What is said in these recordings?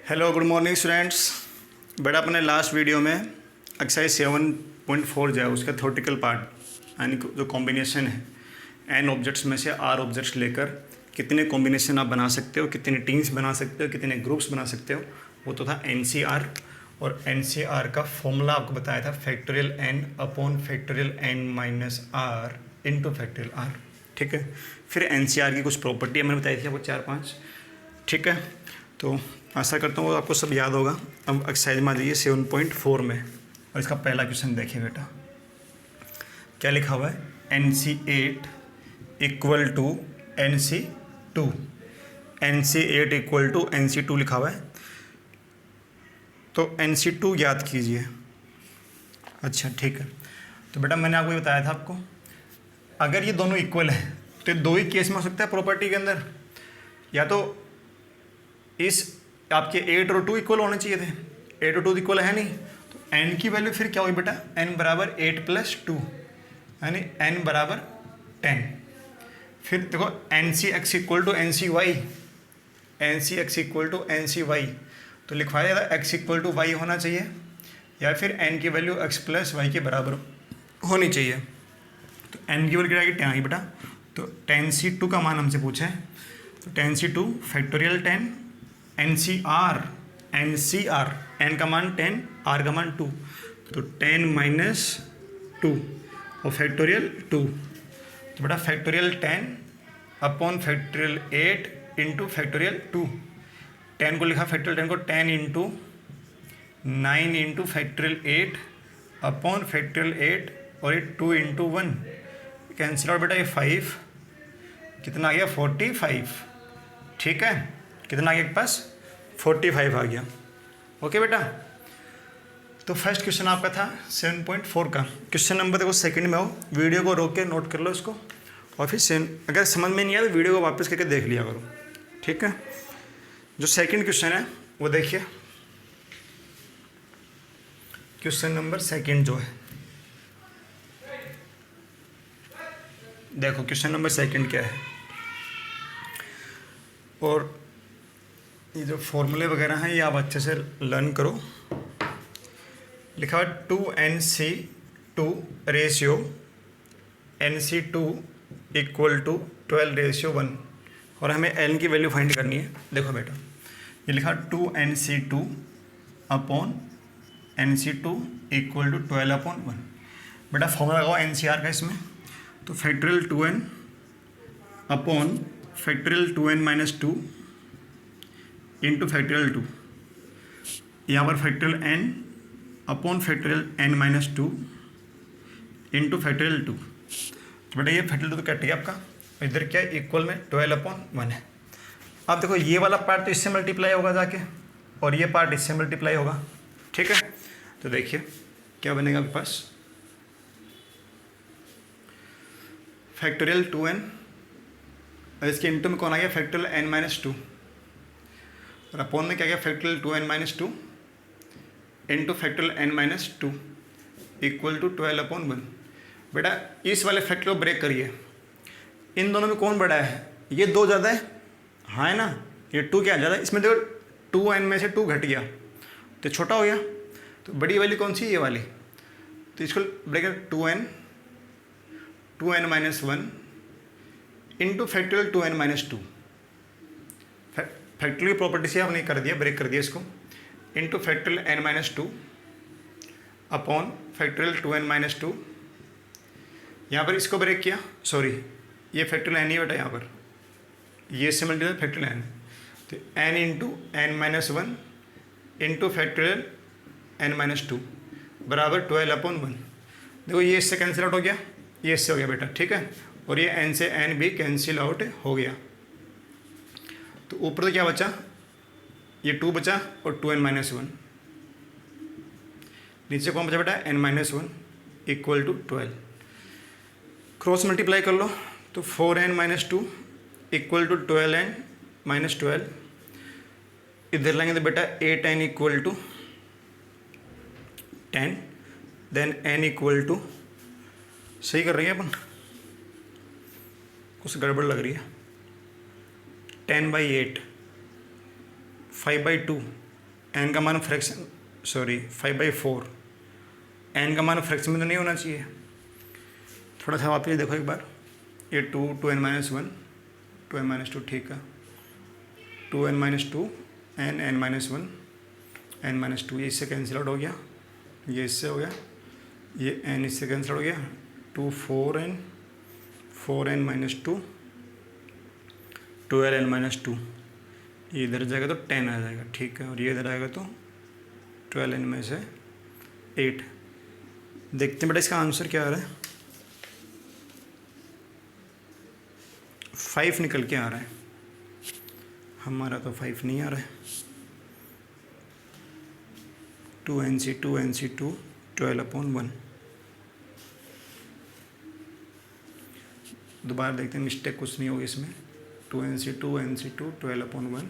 Hello good morning students. बेटा अपने last video में एक्सरसाइज 7.4 जो है उसका थ्योरेटिकल पार्ट यानी जो कॉम्बिनेशन है एन ऑब्जेक्ट्स में से आर ऑब्जेक्ट्स लेकर कितने कॉम्बिनेशन आप बना सकते हो, कितने टीम्स बना सकते हो, कितने ग्रुप्स बना सकते हो, वो तो था एनसीआर। और एनसीआर का फॉर्मूला आपको बताया था factorial n upon factorial n minus r into factorial r. ठीक है, फिर एनसीआर की कुछ प्रॉपर्टी मैंने बताई थी आपको 4-5। ठीक है, तो आशा करता हूँ आपको सब याद होगा। अब एक्सरसाइज में आ जाइए 7.4 में और इसका पहला क्वेश्चन देखिए बेटा, क्या लिखा हुआ है। NC8 equal to NC2, NC8 equal to NC2 लिखा हुआ है, तो NC2 याद कीजिए। अच्छा ठीक है, तो बेटा मैंने आपको ये बताया था आपको, अगर ये दोनों इक्वल है तो ये दो ही केस में हो सकता है प्रॉपर्टी के अंदर, या तो इस आपके 8 और 2 इक्वल होने चाहिए थे, 8 और 2 इक्वल है नहीं, तो n की वैल्यू फिर क्या हुई बेटा, n बराबर 8 + 2 यानी n बराबर 10। फिर देखो NCX equal to NCY, NCX equal to NCY, तो लिखवाया जाता x इक्वल टू y होना चाहिए, या फिर n की वैल्यू x + y के बराबर होनी चाहिए। तो n की वैल्यू क्या आएगी, 10 आई बेटा, तो 10C2 का मान हमसे पूछा है, तो 10C2 factorial 10 NCR, NCR n का मान 10, r का मान 2, तो 10 - 2 और फैक्टोरियल 2, तो बेटा factorial 10 upon factorial 8 into factorial 2। 10 को लिखा फैक्टोरियल 10 को 10 into 9 into factorial 8 upon factorial 8 और ये 2 इंटू 1 कैंसिल आउट बेटा, ये 5 कितना आ गया 45। ठीक है, कितना आ गया के पास 45 आ गया। ओके बेटा, तो फर्स्ट क्वेश्चन आपका था 7.4 का। क्वेश्चन नंबर देखो सेकंड में हो, वीडियो को रोक के नोट कर लो इसको, और फिर अगर समझ में नहीं आया तो वीडियो को वापस करके देख लिया करो। ठीक है, जो सेकंड क्वेश्चन है वो देखिए, क्वेश्चन नंबर सेकंड जो है, देखो क्वेश्चन नंबर सेकंड क्या है, और ये जो फॉर्मूले वगैरह हैं ये आप अच्छे से लर्न करो। लिखा हुआ 2NC2 ratio NC2 equal to 12:1, और हमें N की वैल्यू फाइंड करनी है। देखो बेटा ये लिखा 2NC2 upon NC2 equal to 12/1। बेटा फॉर्मूला लगाओ NCR का इसमें, तो factorial 2n upon factorial 2n - 2 into factorial 2, यहाँ पर factorial n upon factorial n - 2 into factorial 2। तो बेटा ये फैक्टोरियल 2 तो कट गया आपका, इधर क्या है इक्वल में 12/1 है। अब देखो ये वाला पार्ट तो इससे मल्टीप्लाई होगा जाके, और ये पार्ट इससे मल्टीप्लाई होगा। ठीक है, तो देखिए क्या बनेगा आपके पास, फैक्टोरियल 2n और इसके इंटू में कौन आ गया फैक्टोरियल n - 2, और अपॉन में क्या गया factorial 2n - 2 into factorial n - 2 equal to 12/1। बेटा इस वाले फैक्टर को ब्रेक करिए, इन दोनों में कौन बड़ा है, ये 2 ज़्यादा है, हाँ है ना, ये 2 क्या ज़्यादा है, इसमें देखो 2n में से 2 घट गया तो छोटा हो गया, तो बड़ी वाली कौन सी, ये वाली, तो इसको ब्रेक कर 2n - 1 into factorial 2n - 2। Factorial की प्रॉपर्टी से आपने कर दिया, ब्रेक कर दिया इसको, into factorial n - 2 upon factorial 2n - 2। यहाँ पर इसको ब्रेक किया, सॉरी ये फैक्टोरियल n ही बेटा, यहाँ पर ये से मल्टीप्लाई फैक्टोरियल n, तो n into n - 1 into factorial n - 2 बराबर 12/1। देखो ये इससे कैंसिल आउट हो गया, ये इससे हो गया बेटा। ठीक है, और ये n से n भी कैंसिल आउट हो गया, तो ऊपर तो क्या बचा, ये 2 बचा और 2n - 1, नीचे कौन बचा बेटा n - 1 equal to 12। Cross multiply कर लो, तो 4n - 2 इक्वल टू 12n - 12, इधर लेंगे तो बेटा 8n equal to 10, then n equal to, सही कर रही है अपन, कुछ गड़बड़ लग रही है, 10/8 5/2 एन का मान फ्रैक्शन, सॉरी 5/4, एन का मान फ्रैक्शन में तो नहीं होना चाहिए। थोड़ा सा वापस देखो एक बार, ये 2n-1, 2n-2, ठीक है, 2n-2, n-1, n-2, ये इससे कैंसिल आउट हो गया, ये इससे हो गया, ये n इससे कैंसिल आउट हो गया, 2 4n, 4n-2, 12n-2, ये इधर जाएगा तो 10 आ जाएगा, ठीक है, और ये इधर आएगा तो 12n में से 8। देखते हैं बेटा इसका आंसर क्या आ रहा है। 5 निकल के आ रहा है, हमारा तो 5 नहीं आ रहा है। 2nc2 12/1। दोबारा देखते हैं मिस्टेक कुछ नहीं होगी इसमें। 2nc2 12/1।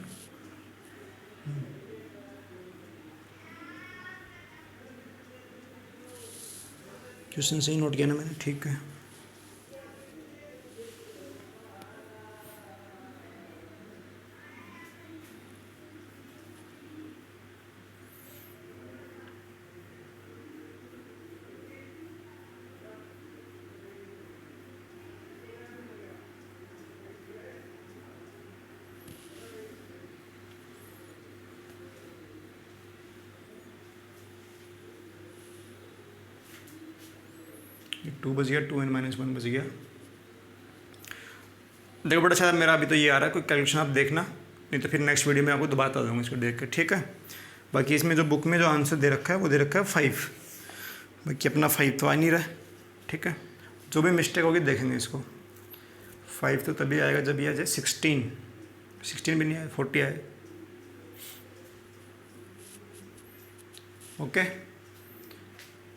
क्वेश्चन सही नोट किया ना मैंने, ठीक है। ये 2 बज गया, 2n-1 बज गया। देखो बेटा शायद मेरा अभी तो ये आ रहा है, कोई कैलकुलेशन आप देखना, नहीं तो फिर नेक्स्ट वीडियो में आपको दोबारा बता दूँगा इसको देख कर, ठीक है। बाकी इसमें जो बुक में जो आंसर दे रखा है वो दे रखा है 5, बाकी अपना 5 तो आ नहीं रहा है, ठीक है। जो भी मिस्टेक होगी देखेंगे इसको। 5 तो तभी आएगा जब ये आ जाए 16 भी नहीं आए, 40 आए। ओके,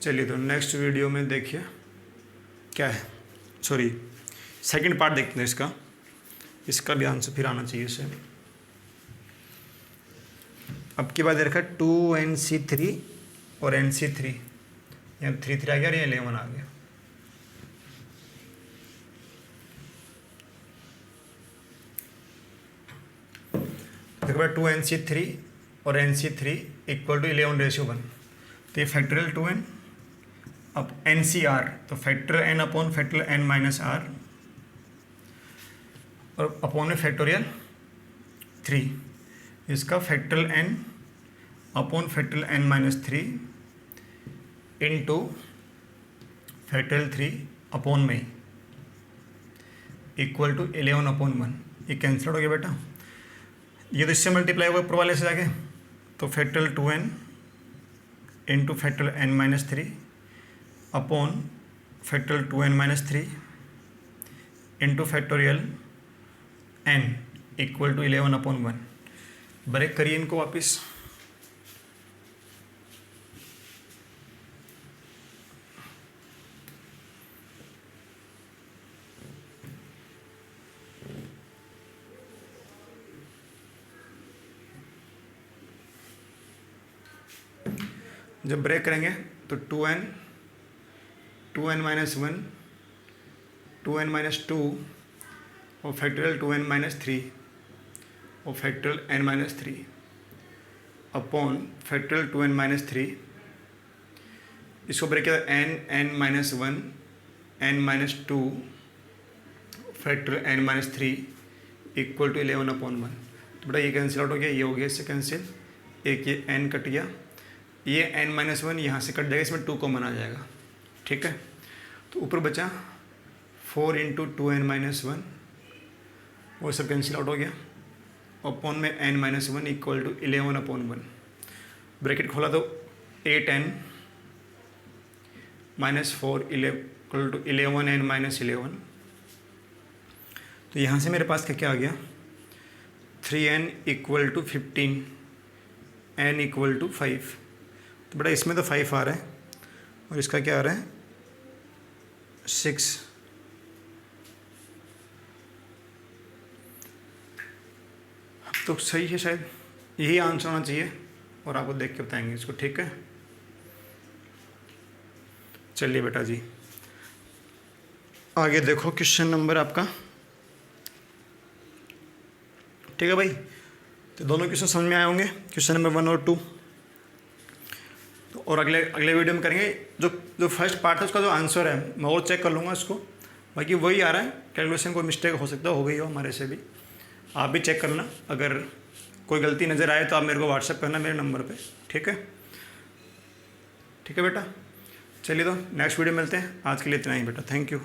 चलिए तो नेक्स्ट वीडियो में देखिए क्या है, सॉरी सेकंड पार्ट देखते हैं इसका भी आंसर फिर आना चाहिए इसे। अब की बात देखा 2nc3 और nc3, यहाँ 3 आ गया और ये 11 आ गया। देखो भाई 2nc3 और nc3 इक्वल टू 11:1, तो ये फैक्टोरियल 2n अब NCR, तो factorial n upon factorial n-r और अपॉन में फैक्टोरियल 3, इसका factorial n upon factorial n-3 into factorial 3 upon में इक्वल टू 11/1। ये कैंसिल हो गया बेटा, ये तो इससे मल्टीप्लाई हुआ ऊपर वाले से जाके, तो factorial 2n into factorial n-3 upon factorial 2n-3 into factorial n equal to 11/1। Break करिए इनको वापस। जब ब्रेक करेंगे तो 2n-1 2n-2 और फैक्टोरियल 2n-3 और factorial n-3 upon factorial 2n-3, इसको ब्रेक किया n-1 n-2 factorial n-3 equal to 11/1। तो बेटा ये कैंसिल आउट हो गया, ये हो गया इससे कैंसिल, एक ये n कट गया, ये n-1 यहाँ से कट जाएगा, इसमें 2 कॉमन आ जाएगा, ठीक है। तो ऊपर बचा 4 इंटू 2n-1, वो सब कैंसिल आउट हो गया, अपॉन में n-1 इक्वल टू 11/1। ब्रैकेट खोला तो 8n - 4 इक्वल टू 11n - 11। तो यहाँ से मेरे पास क्या आ गया, 3n equal to 15, n equal to 5। तो बेटा इसमें तो 5 आ रहा है और इसका क्या आ रहा है 6। तो सही है, शायद यही आंसर होना चाहिए और आपको देख के बताएंगे इसको, ठीक है। चलिए बेटा जी आगे देखो क्वेश्चन नंबर आपका, ठीक है भाई। तो दोनों क्वेश्चन समझ में आए होंगे, क्वेश्चन नंबर 1 और 2। और अगले अगले वीडियो में करेंगे। जो जो फर्स्ट पार्ट है उसका जो आंसर है मैं वो चेक कर लूँगा इसको, बाकी वही आ रहा है। कैलकुलेशन कोई मिस्टेक हो सकता है, हो गई हो हमारे से भी, आप भी चेक करना। अगर कोई गलती नज़र आए तो आप मेरे को व्हाट्सएप करना मेरे नंबर पे, ठीक है? ठीक है बेटा, चलिए तो नेक्स्ट वीडियो मिलते हैं। आज के लिए इतना ही बेटा, थैंक यू।